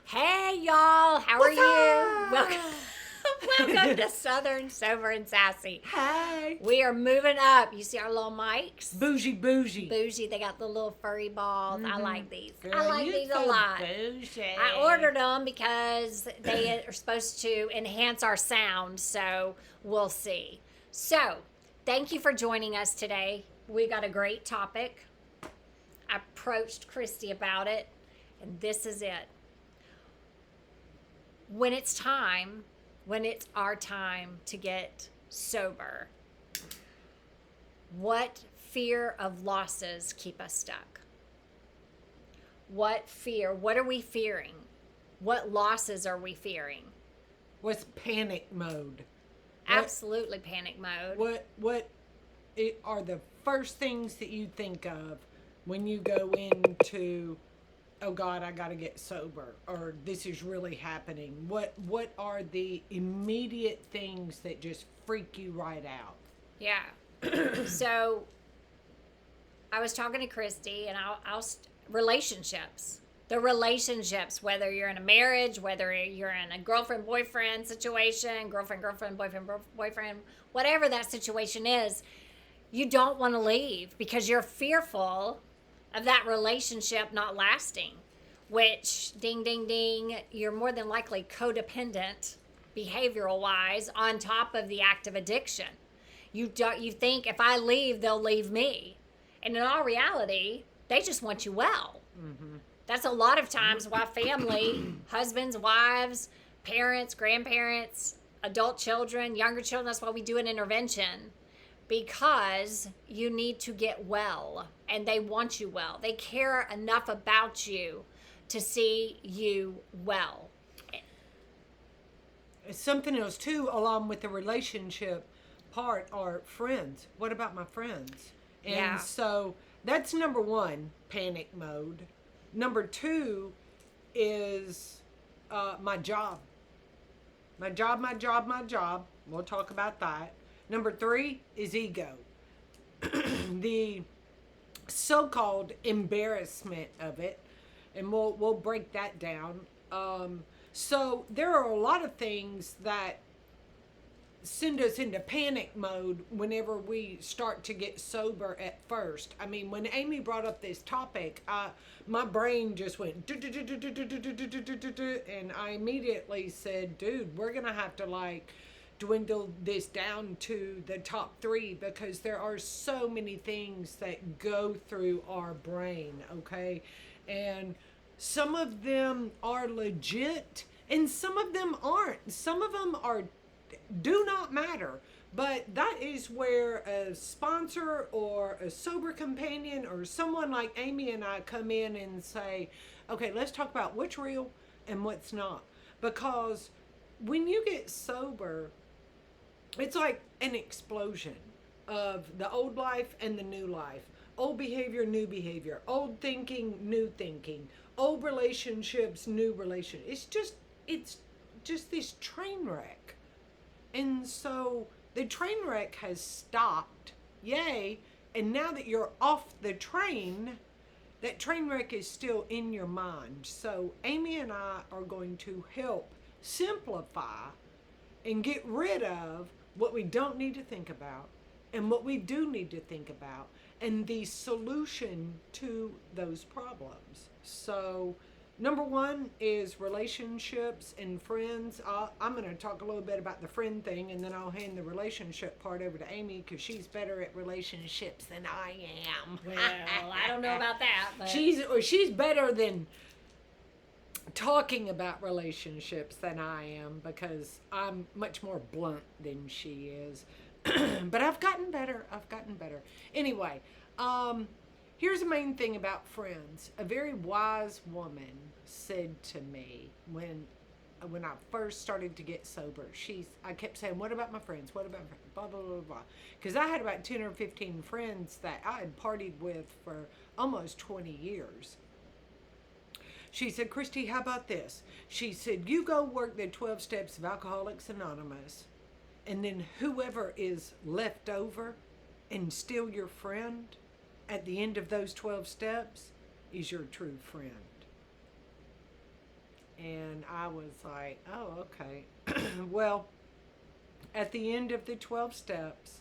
Hey y'all, how are What's you? up? Welcome to Southern Sober and Sassy. Hey. We are moving up. You see our little mics? Bougie. Bougie. They got the little furry balls. I like these. I Girl, like you these a so lot. bougie. I ordered them because they are supposed to enhance our sound, so we'll see. So, thank you for joining us today. We got a great topic. I approached Kristy about it, and this is it. When it's our time to get sober, what fear of losses keep us stuck? What are we fearing? What losses are we fearing? What's panic mode? Absolutely panic mode. What are the first things that you think of when you go into, oh God, I got to get sober, or this is really happening? What are the immediate things that just freak you right out? Yeah. So I was talking to Kristy, and relationships. The relationships, whether you're in a marriage, whether you're in a girlfriend-boyfriend situation, girlfriend, boyfriend, whatever that situation is, you don't want to leave because you're fearful of that relationship not lasting, which, ding, ding, ding, you're more than likely codependent, behavioral-wise, on top of the act of addiction. You think if I leave, they'll leave me. And in all reality, they just want you well. Mm-hmm. That's a lot of times why family, husbands, wives, parents, grandparents, adult children, younger children, that's why we do an intervention. Because you need to get well, and they want you well. They care enough about you to see you well. Something else too, along with the relationship part, are friends. What about my friends? And so that's number one, panic mode. Number two is my job. My job. We'll talk about that. Number three is ego. The so-called embarrassment of it. And we'll break that down. So there are a lot of things that send us into panic mode whenever we start to get sober at first. I mean, when Amy brought up this topic, my brain just went, and I immediately said, dude, we're going to have to dwindle this down to the top three because there are so many things that go through our brain, okay? And some of them are legit and some of them aren't. Some of them do not matter. But that is where a sponsor or a sober companion or someone like Amy and I come in and say, okay, let's talk about what's real and what's not. Because when you get sober, it's like an explosion of the old life and the new life. Old behavior, new behavior. Old thinking, new thinking. Old relationships, new relationships. It's just this train wreck. And so the train wreck has stopped. Yay. And now that you're off the train, that train wreck is still in your mind. So Amy and I are going to help simplify and get rid of what we don't need to think about and what we do need to think about and the solution to those problems. So number one is relationships and friends. I'm going to talk a little bit about the friend thing, and then I'll hand the relationship part over to Amy because she's better at relationships than I am. Well, I don't know about that. But She's better than talking about relationships than I am because I'm much more blunt than she is. But I've gotten better. Anyway, here's the main thing about friends. A very wise woman said to me when I first started to get sober, I kept saying, what about my friends? What about blah, blah, blah, blah. Because I had about 10 or 15 friends that I had partied with for almost 20 years. She said, Kristy, how about this? She said, you go work the 12 steps of Alcoholics Anonymous, and then whoever is left over and still your friend at the end of those 12 steps is your true friend. And I was like, oh, okay. Well, at the end of the 12 steps,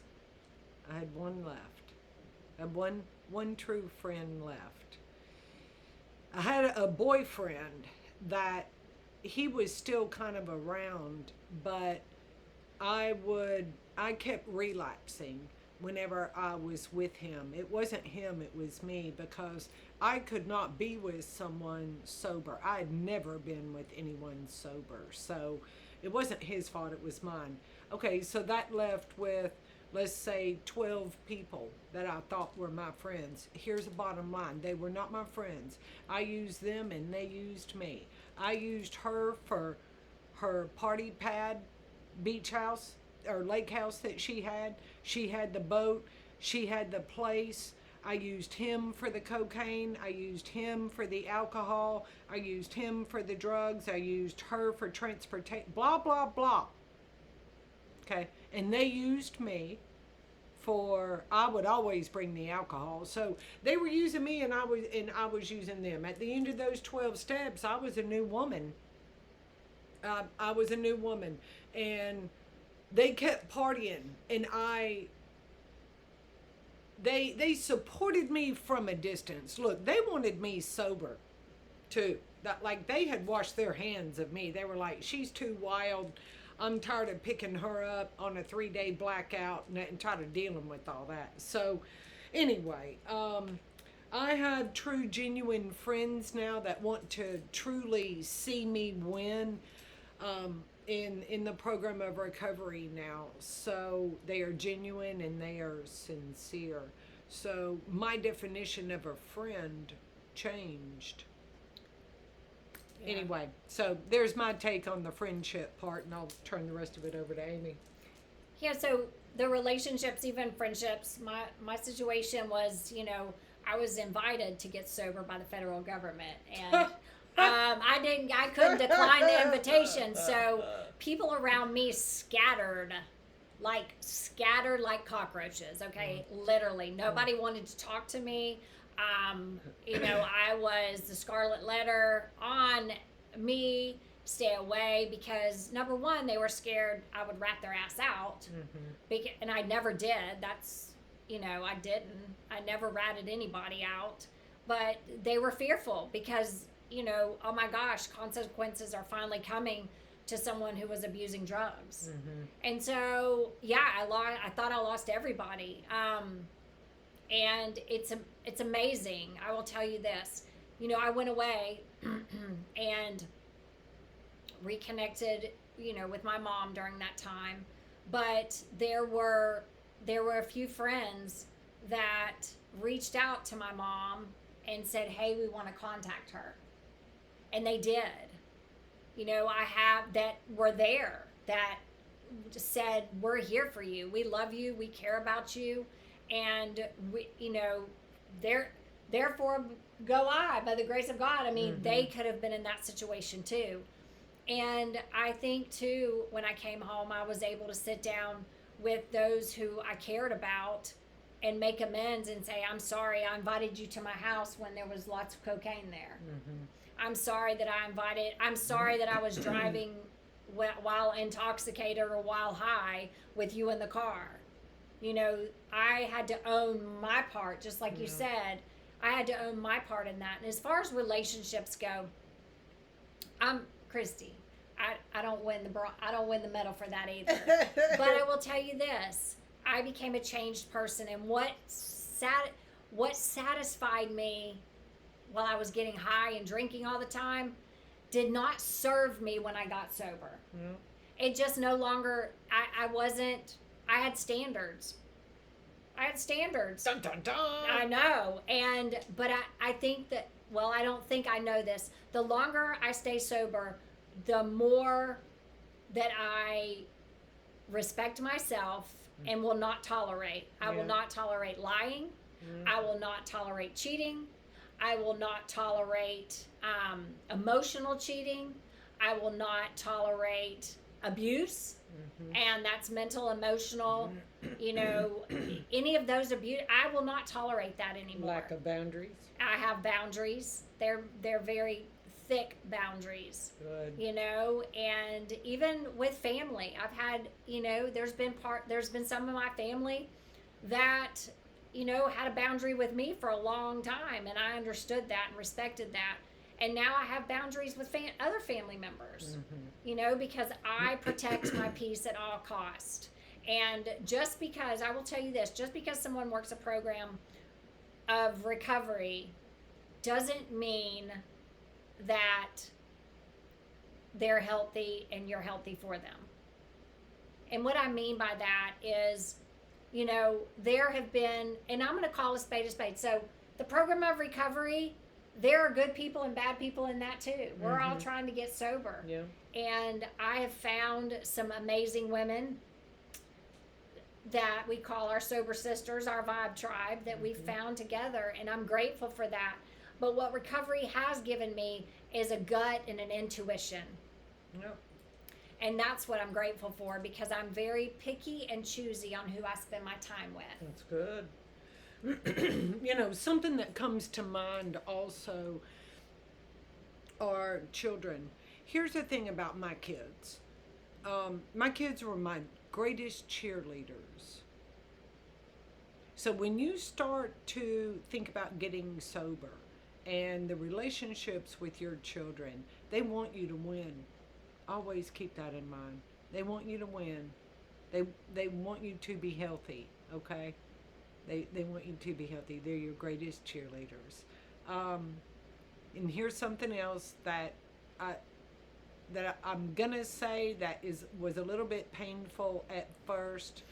I had one left. I had one true friend left. I had a boyfriend that he was still kind of around, but I kept relapsing whenever I was with him. It wasn't him, it was me, because I could not be with someone sober. I had never been with anyone sober. So it wasn't his fault, it was mine. Okay, so that left with, let's say, 12 people that I thought were my friends. Here's the bottom line: they were not my friends. I used them and they used me. I used her for her party pad, beach house or lake house that she had. She had the boat, she had the place. I used him for the cocaine, I used him for the alcohol, I used him for the drugs, I used her for transportation, blah blah blah. Okay, and they used me for, I would always bring the alcohol. So they were using me and I was using them. At the end of those 12 steps, I was a new woman. I was a new woman, and they kept partying, and they supported me from a distance. Look, they wanted me sober too. That, like, they had washed their hands of me. They were like, she's too wild. I'm tired of picking her up on a 3-day blackout and tired of dealing with all that. So anyway, I have true, genuine friends now that want to truly see me win in the program of recovery now. So they are genuine and they are sincere. So my definition of a friend changed. Yeah. Anyway, so there's my take on the friendship part, and I'll turn the rest of it over to Amy. Yeah, so the relationships, even friendships, my situation was, I was invited to get sober by the federal government, and I couldn't decline the invitation. So people around me scattered like cockroaches. Okay, literally, nobody wanted to talk to me. I was the scarlet letter on me, stay away, because number one, they were scared I would rat their ass out. And I never did. That's, I didn't. I never ratted anybody out, but they were fearful because, oh my gosh, consequences are finally coming to someone who was abusing drugs. And so, yeah, I thought I lost everybody. And it's amazing. I will tell you this. I went away and reconnected, with my mom during that time. But there were a few friends that reached out to my mom and said, "Hey, we want to contact her." And they did. I have that were there that said, "We're here for you. We love you. We care about you." And we, therefore go I, by the grace of God. I mean, they could have been in that situation too. And I think too, when I came home, I was able to sit down with those who I cared about and make amends and say, "I'm sorry, I invited you to my house when there was lots of cocaine there. I'm sorry that I was driving while intoxicated or while high with you in the car." I had to own my part, just like you said. I had to own my part in that. And as far as relationships go, I'm Kristy. I don't win the medal for that either. But I will tell you this: I became a changed person, and what satisfied me while I was getting high and drinking all the time did not serve me when I got sober. It just no longer. I had standards. Dun, dun, dun. I know. But I think that, well, I don't think I know this. The longer I stay sober, the more that I respect myself and will not tolerate. I will not tolerate lying. I will not tolerate cheating. I will not tolerate emotional cheating. I will not tolerate abuse. And that's mental, emotional, any of those abuse. I will not tolerate that anymore. Lack of boundaries. I have boundaries. They're very thick boundaries. Good. You know, and even with family, I've had, you know, there's been some of my family that, you know, had a boundary with me for a long time, and I understood that and respected that. And now I have boundaries with other family members, you know, because I protect my peace at all cost. And just because, I will tell you this, just because someone works a program of recovery doesn't mean that they're healthy and you're healthy for them. And what I mean by that is, you know, there have been, and I'm going to call a spade a spade. So the program of recovery, there are good people and bad people in that too. We're all trying to get sober. Yeah. And I have found some amazing women that we call our sober sisters, our vibe tribe, that we've found together, and I'm grateful for that. But what recovery has given me is a gut and an intuition. Yep. And that's what I'm grateful for, because I'm very picky and choosy on who I spend my time with. That's good. You know, something that comes to mind also are children. Here's the thing about my kids. My kids were my greatest cheerleaders. So when you start to think about getting sober and the relationships with your children, they want you to win. Always keep that in mind. They want you to win. They want you to be healthy, okay? They want you to be healthy. They're your greatest cheerleaders. And here's something else that I'm gonna say that was a little bit painful at first,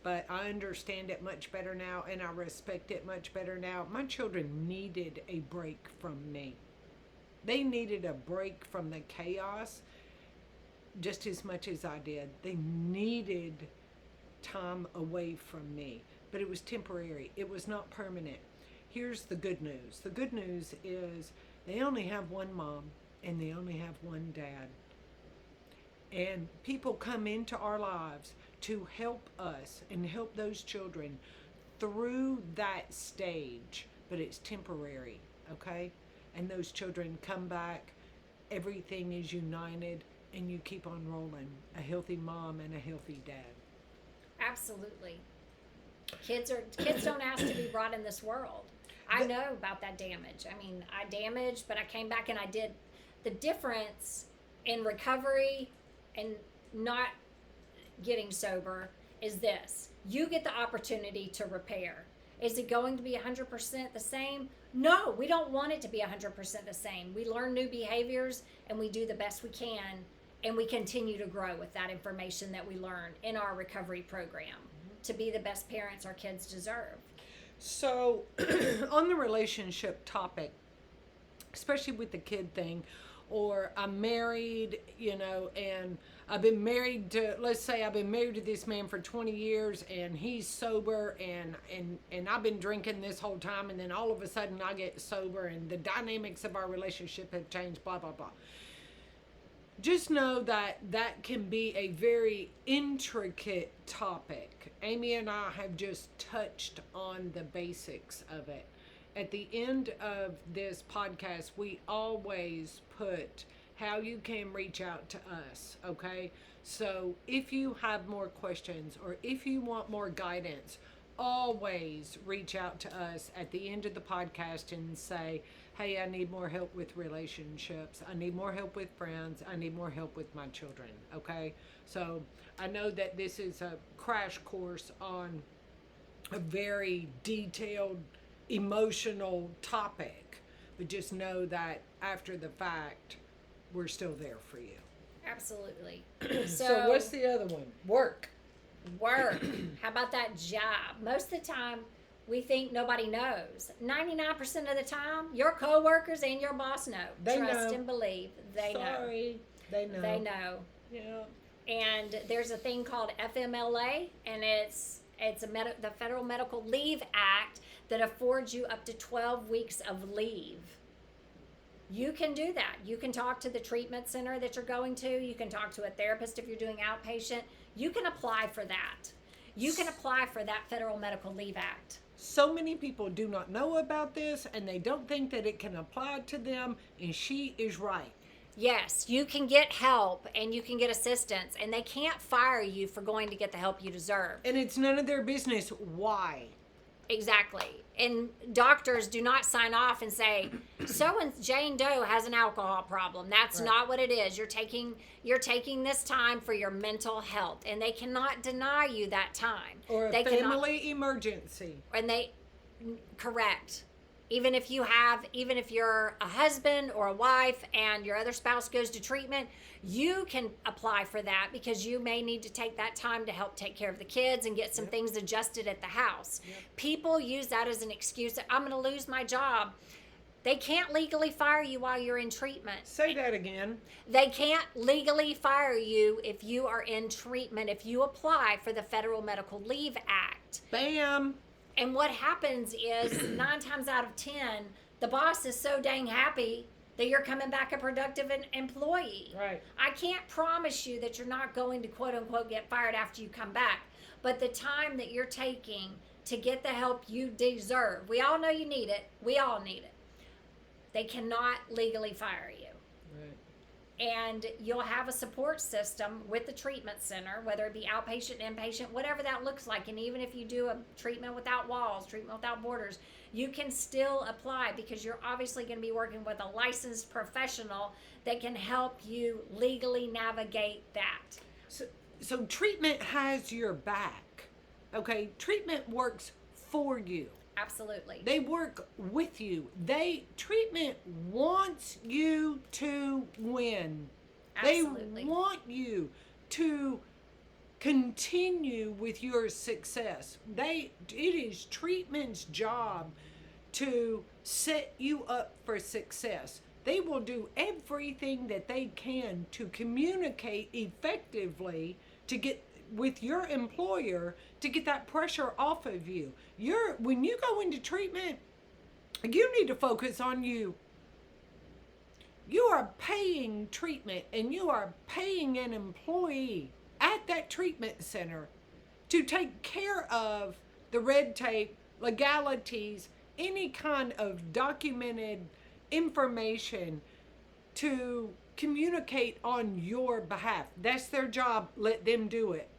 but I understand it much better now, and I respect it much better now. My children needed a break from me. They needed a break from the chaos just as much as I did. They needed time away from me, but it was temporary. It was not permanent. Here's the good news. The good news is they only have one mom and they only have one dad. And people come into our lives to help us and help those children through that stage, but it's temporary, okay? And those children come back, everything is united, and you keep on rolling. A healthy mom and a healthy dad. Absolutely. Kids don't ask to be brought in this world. I know about that damage. I mean, I damaged, but I came back and I did. The difference in recovery and not getting sober is this. You get the opportunity to repair. Is it going to be 100% the same? No, we don't want it to be 100% the same. We learn new behaviors and we do the best we can, and we continue to grow with that information that we learn in our recovery program to be the best parents our kids deserve. So, on the relationship topic, especially with the kid thing, or I'm married, you know, and I've been married to, let's say I've been married to this man for 20 years and he's sober and I've been drinking this whole time, and then all of a sudden I get sober and the dynamics of our relationship have changed, blah, blah, blah. Just know that that can be a very intricate topic. Amy and I have just touched on the basics of it. At the end of this podcast, we always put how you can reach out to us, okay? So if you have more questions or if you want more guidance, always reach out to us at the end of the podcast and say, hey, I need more help with relationships. I need more help with friends. I need more help with my children, okay? So I know that this is a crash course on a very detailed, emotional topic, but just know that after the fact, we're still there for you. Absolutely. So what's the other one? Work. How about that job? Most of the time, we think nobody knows. 99% of the time, your coworkers and your boss know. They Trust know. and believe. They know. They know. They know. Yeah. And there's a thing called FMLA, and it's the Federal Medical Leave Act that affords you up to 12 weeks of leave. You can do that. You can talk to the treatment center that you're going to. You can talk to a therapist if you're doing outpatient. You can apply for that. You can apply for that Federal Medical Leave Act. So many people do not know about this, and they don't think that it can apply to them, and she is right. Yes, you can get help and you can get assistance, and they can't fire you for going to get the help you deserve. And it's none of their business why. Exactly. And doctors do not sign off and say, so and Jane Doe has an alcohol problem. That's Right. not what it is. You're taking this time for your mental health, and they cannot deny you that time. Or a they family emergency. and they correct. Even if you're a husband or a wife and your other spouse goes to treatment, you can apply for that because you may need to take that time to help take care of the kids and get some things adjusted at the house. People use that as an excuse that I'm going to lose my job. They can't legally fire you while you're in treatment. Say that again. They can't legally fire you if you are in treatment, if you apply for the Federal Medical Leave Act. Bam. And what happens is 9 times out of 10, the boss is so dang happy that you're coming back a productive employee. Right. I can't promise you that you're not going to quote unquote get fired after you come back. But the time that you're taking to get the help you deserve, we all know you need it. We all need it. They cannot legally fire you. Right. And you'll have a support system with the treatment center, whether it be outpatient, inpatient, whatever that looks like. And even if you do a treatment without walls, treatment without borders, you can still apply because you're obviously going to be working with a licensed professional that can help you legally navigate that. So treatment has your back. Okay? Treatment works for you. Absolutely. They work with you. Treatment wants you to win. Absolutely. They want you to continue with your success. It is treatment's job to set you up for success. They will do everything that they can to communicate effectively to get with your employer to get that pressure off of you. When you go into treatment, you need to focus on you. You are paying treatment and you are paying an employee at that treatment center to take care of the red tape, legalities, any kind of documented information to communicate on your behalf. That's their job. Let them do it.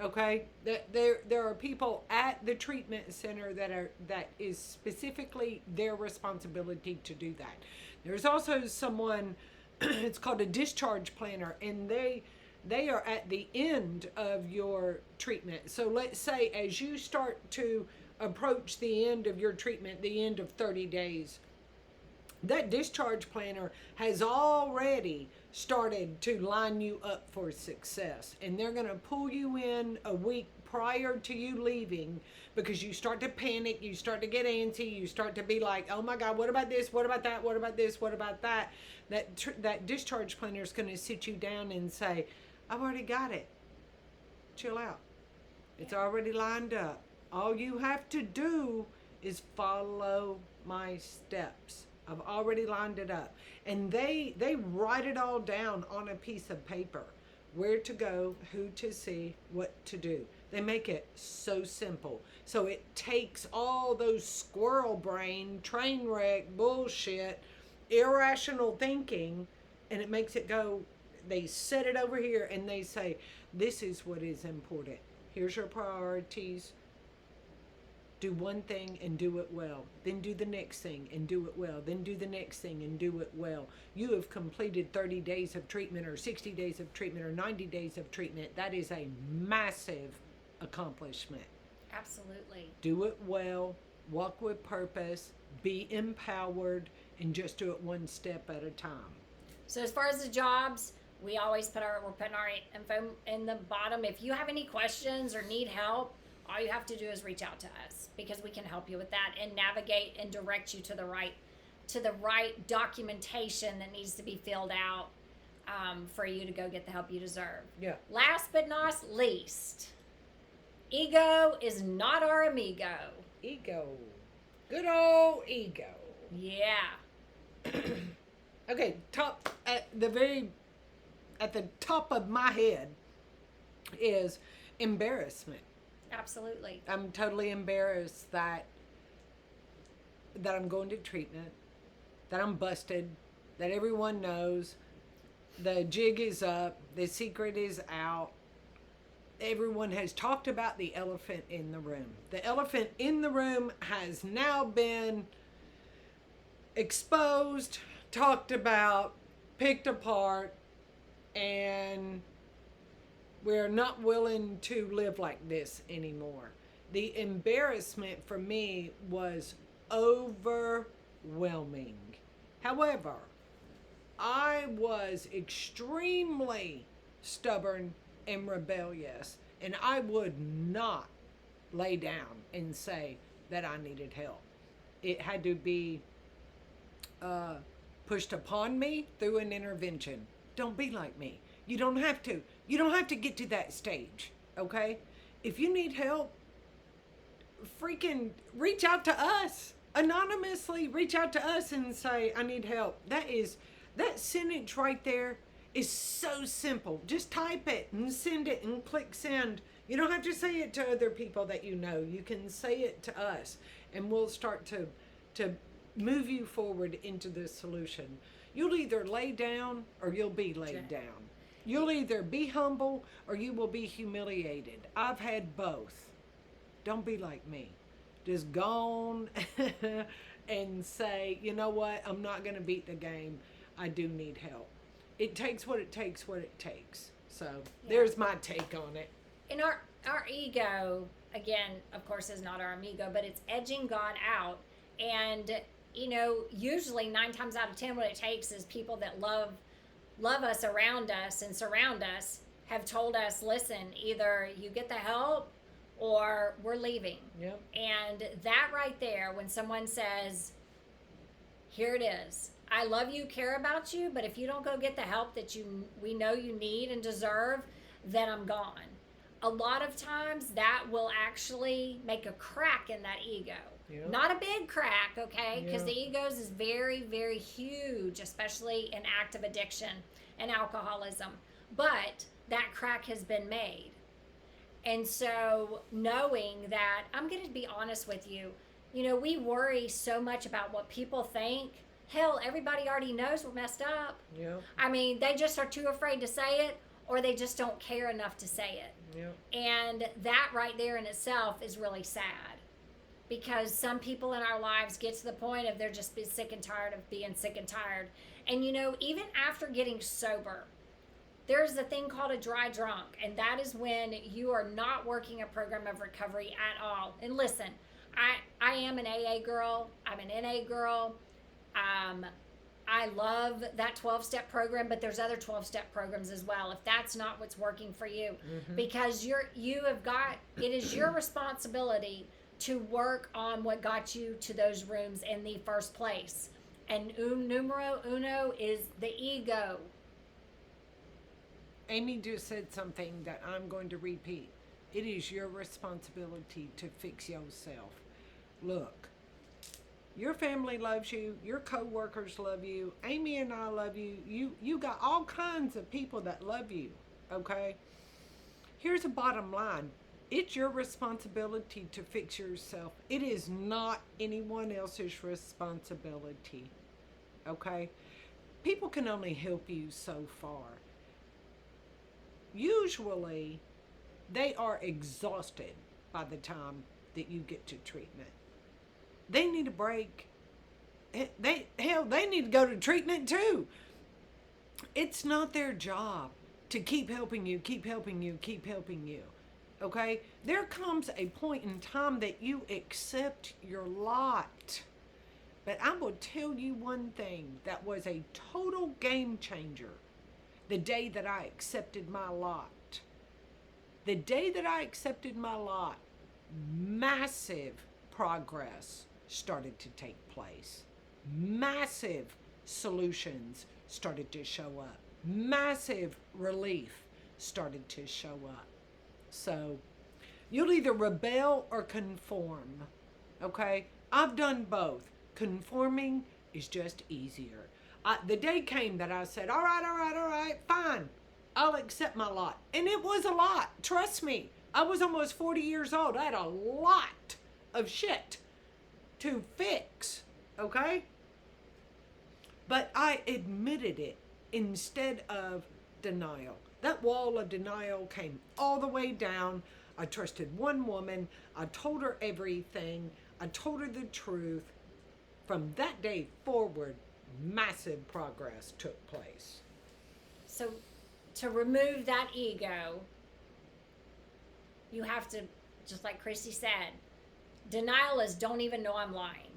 Okay, there are people at the treatment center that is specifically their responsibility to do that. There's also someone, it's called a discharge planner, and they are at the end of your treatment. So let's say as you start to approach the end of your treatment, the end of 30 days, that discharge planner has already started to line you up for success. And they're going to pull you in a week prior to you leaving because you start to panic, you start to get antsy, you start to be like, oh my God, what about this? What about that? What about this? What about that? That discharge planner is going to sit you down and say, I've already got it. Chill out. It's already lined up. All you have to do is follow my steps. I've already lined it up. And they write it all down on a piece of paper. Where to go, who to see, what to do. They make it so simple. So it takes all those squirrel brain, train wreck, bullshit, irrational thinking, and it makes it go, they set it over here and they say, this is what is important. Here's your priorities. Do one thing and do it well. Then do the next thing and do it well. Then do the next thing and do it well. You have completed 30 days of treatment or 60 days of treatment or 90 days of treatment. That is a massive accomplishment. Absolutely. Do it well. Walk with purpose. Be empowered. And just do it one step at a time. So as far as the jobs, we're putting our info in the bottom. If you have any questions or need help, all you have to do is reach out to us because we can help you with that and navigate and direct you to the right documentation that needs to be filled out for you to go get the help you deserve. Yeah. Last but not least, ego is not our amigo. Ego. Good old ego. Yeah. Okay, at the top of my head is embarrassment. Absolutely. I'm totally embarrassed that that I'm going to treatment, that I'm busted, that everyone knows, the jig is up, the secret is out. Everyone has talked about the elephant in the room. The elephant in the room has now been exposed, talked about, picked apart, and we're not willing to live like this anymore. The embarrassment for me was overwhelming. However, I was extremely stubborn and rebellious, and I would not lay down and say that I needed help. It had to be pushed upon me through an intervention. Don't be like me. You don't have to. You don't have to get to that stage, okay? If you need help, freaking reach out to us. Anonymously reach out to us and say, I need help. That sentence right there is so simple. Just type it and send it and click send. You don't have to say it to other people that you know. You can say it to us, and we'll start to move you forward into the solution. You'll either lay down or you'll be laid down. You'll either be humble or you will be humiliated. I've had both. Don't be like me. Just go on and say, you know what? I'm not going to beat the game. I do need help. It takes what it takes, what it takes. So there's my take on it. And our ego, again, of course, is not our amigo, but it's edging God out. And, you know, usually 9 times out of 10, what it takes is people that love us around us and surround us have told us, listen, either you get the help or we're leaving. Yep. And that right there, when someone says, here it is, I love you, care about you, but if you don't go get the help that we know you need and deserve, then I'm gone. A lot of times that will actually make a crack in that ego. Yep. Not a big crack, okay? Because the egos is very, very huge, especially in active addiction and alcoholism. But that crack has been made. And so knowing that, I'm going to be honest with you, you know, we worry so much about what people think. Hell, everybody already knows we're messed up. Yeah. I mean, they just are too afraid to say it, or they just don't care enough to say it. Yeah. And that right there in itself is really sad. Because some people in our lives get to the point of they're just sick and tired of being sick and tired. And you know, even after getting sober, there's a thing called a dry drunk. And that is when you are not working a program of recovery at all. And listen, I am an AA girl. I'm an NA girl. I love that 12-step program, but there's other 12-step programs as well if that's not what's working for you. Mm-hmm. Because it is your responsibility to work on what got you to those rooms in the first place. And numero uno is the ego. Amy just said something that I'm going to repeat. It is your responsibility to fix yourself. Look, your family loves you. Your co-workers love you. Amy and I love you. You got all kinds of people that love you, okay? Here's the bottom line. It's your responsibility to fix yourself. It is not anyone else's responsibility, okay? People can only help you so far. Usually, they are exhausted by the time that you get to treatment. They need a break. They need to go to treatment too. It's not their job to keep helping you, keep helping you, keep helping you. Okay? There comes a point in time that you accept your lot. But I will tell you one thing that was a total game changer. The day that I accepted my lot. The day that I accepted my lot, massive progress started to take place. Massive solutions started to show up. Massive relief started to show up. So you'll either rebel or conform. Okay? I've done both. Conforming is just easier. The day came that I said, all right, fine. I'll accept my lot. And it was a lot. Trust me. I was almost 40 years old. I had a lot of shit to fix, okay? But I admitted it instead of denial. That wall of denial came all the way down. I trusted one woman. I told her everything. I told her the truth. From that day forward, massive progress took place. So to remove that ego, you have to, just like Kristy said, denial is don't even know I'm lying.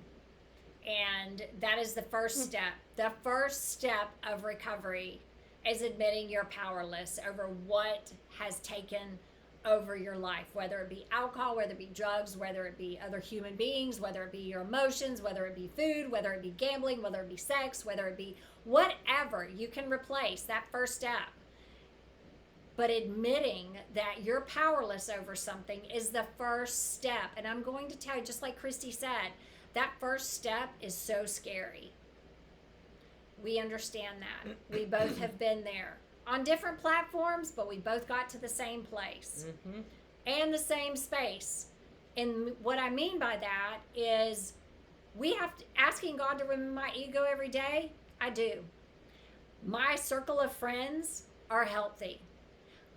And that is the first step. The first step of recovery is admitting you're powerless over what has taken over your life, whether it be alcohol, whether it be drugs, whether it be other human beings, whether it be your emotions, whether it be food, whether it be gambling, whether it be sex, whether it be whatever you can replace. That first step. But admitting that you're powerless over something is the first step. And I'm going to tell you, just like Kristy said, that first step is so scary. We understand that. We both have been there on different platforms, but we both got to the same place and the same space. And what I mean by that is we have to, asking God to remove my ego every day. I do. My circle of friends are healthy.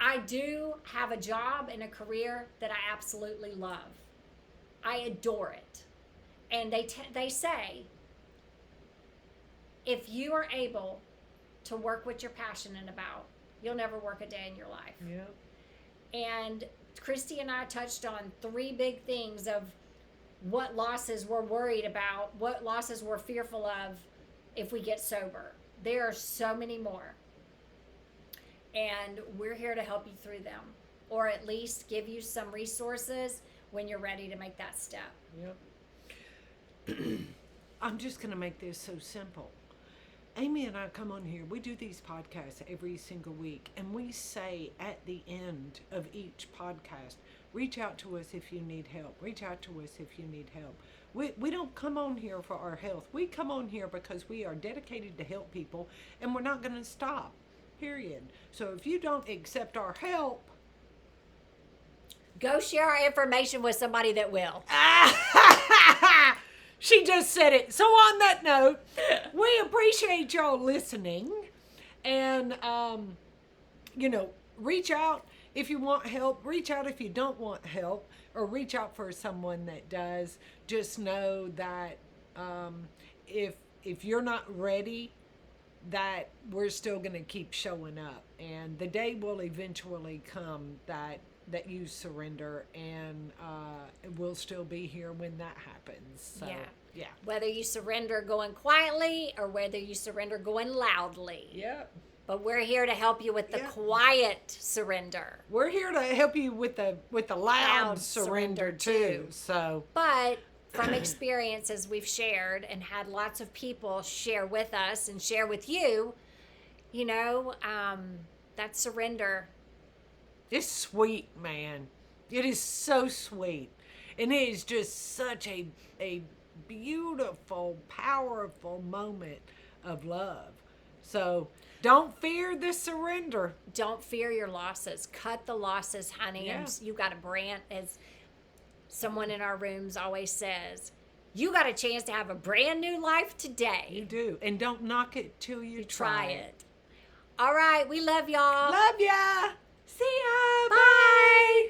I do have a job and a career that I absolutely love. I adore it. And they say, if you are able to work what you're passionate about, you'll never work a day in your life. Yeah. And Kristy and I touched on 3 big things of what losses we're worried about, what losses we're fearful of if we get sober. There are so many more. And we're here to help you through them, or at least give you some resources when you're ready to make that step. Yep. I'm just going to make this so simple. Amy and I come on here. We do these podcasts every single week, and we say at the end of each podcast, reach out to us if you need help. Reach out to us if you need help. We don't come on here for our health. We come on here because we are dedicated to help people, and we're not going to stop. Period. So if you don't accept our help, go share our information with somebody that will. She just said it. So on that note, we appreciate y'all listening, and reach out if you want help. Reach out if you don't want help, or reach out for someone that does. Just know that if you're not ready, that we're still going to keep showing up, and the day will eventually come that you surrender, and we'll still be here when that happens. So, yeah. Whether you surrender going quietly or whether you surrender going loudly. Yep. But we're here to help you with the quiet surrender. We're here to help you with the loud surrender too. So, but from experiences we've shared and had lots of people share with us and share with you, that surrender. It's sweet, man. It is so sweet. And it is just such a beautiful, powerful moment of love. So don't fear the surrender. Don't fear your losses. Cut the losses, honey. Yeah. You got a brand, as someone in our rooms always says, you got a chance to have a brand new life today. You do. And don't knock it till you try it. All right. We love y'all. Love ya. See ya. Bye.